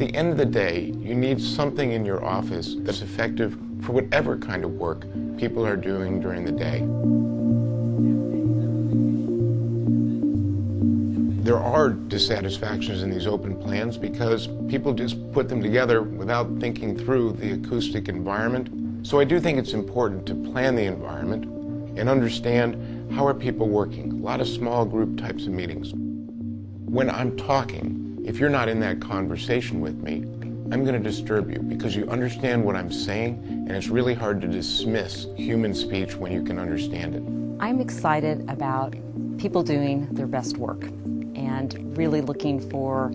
the end of the day, you need something in your office that's effective for whatever kind of work people are doing during the day. There are dissatisfactions in these open plans because people just put them together without thinking through the acoustic environment. So I do think it's important to plan the environment and understand how are people working. A lot of small group types of meetings. When I'm talking, if you're not in that conversation with me, I'm going to disturb you because you understand what I'm saying, and it's really hard to dismiss human speech when you can understand it. I'm excited about people doing their best work and really looking for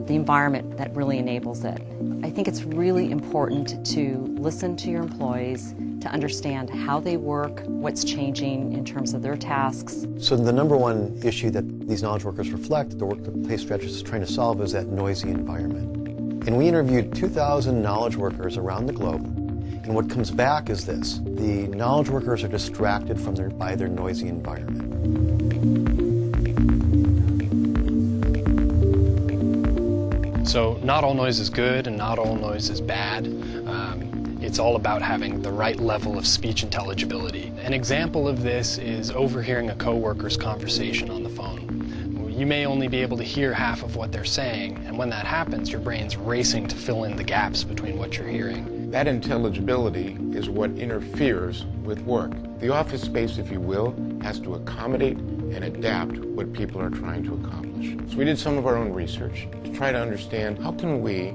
the environment that really enables it. I think it's really important to listen to your employees, to understand how they work, what's changing in terms of their tasks. So the number one issue that these knowledge workers reflect, the workplace strategist is trying to solve, is that noisy environment. And we interviewed 2,000 knowledge workers around the globe, and what comes back is this: the knowledge workers are distracted by their noisy environment. So not all noise is good and not all noise is bad. It's all about having the right level of speech intelligibility. An example of this is overhearing a coworker's conversation on the phone. You may only be able to hear half of what they're saying, and when that happens, your brain's racing to fill in the gaps between what you're hearing. That intelligibility is what interferes with work. The office space, if you will, has to accommodate and adapt what people are trying to accomplish. So we did some of our own research to try to understand how can we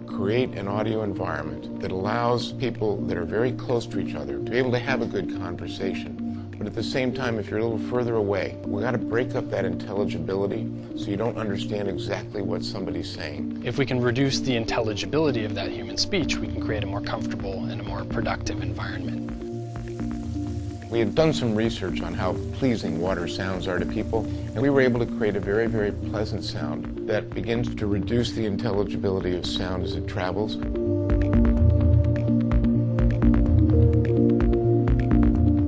create an audio environment that allows people that are very close to each other to be able to have a good conversation. But at the same time, if you're a little further away, we've got to break up that intelligibility so you don't understand exactly what somebody's saying. If we can reduce the intelligibility of that human speech, we can create a more comfortable and a more productive environment. We had done some research on how pleasing water sounds are to people, and we were able to create a very, very pleasant sound that begins to reduce the intelligibility of sound as it travels.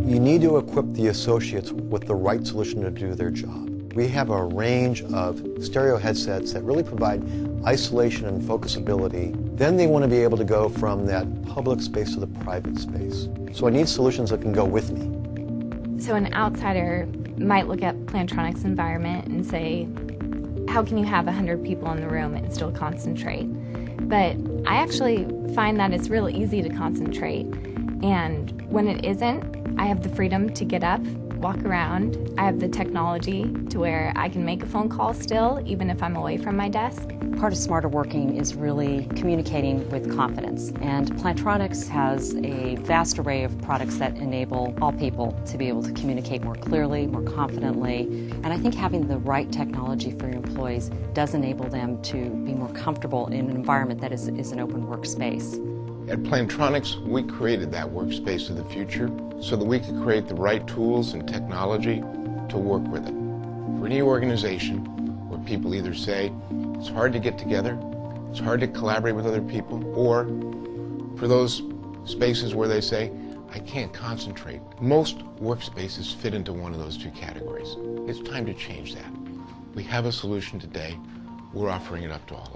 You need to equip the associates with the right solution to do their job. We have a range of stereo headsets that really provide isolation and focusability. Then they want to be able to go from that public space to the private space. So I need solutions that can go with me. So an outsider might look at Plantronics' environment and say, how can you have 100 people in the room and still concentrate? But I actually find that it's really easy to concentrate. And when it isn't, I have the freedom to get up, walk around. I have the technology to where I can make a phone call still, even if I'm away from my desk. Part of smarter working is really communicating with confidence, and Plantronics has a vast array of products that enable all people to be able to communicate more clearly, more confidently, and I think having the right technology for your employees does enable them to be more comfortable in an environment that is an open workspace. At Plantronics, we created that workspace of the future so that we could create the right tools and technology to work with it. For any organization where people either say, it's hard to get together, it's hard to collaborate with other people, or for those spaces where they say, I can't concentrate. Most workspaces fit into one of those two categories. It's time to change that. We have a solution today. We're offering it up to all of you.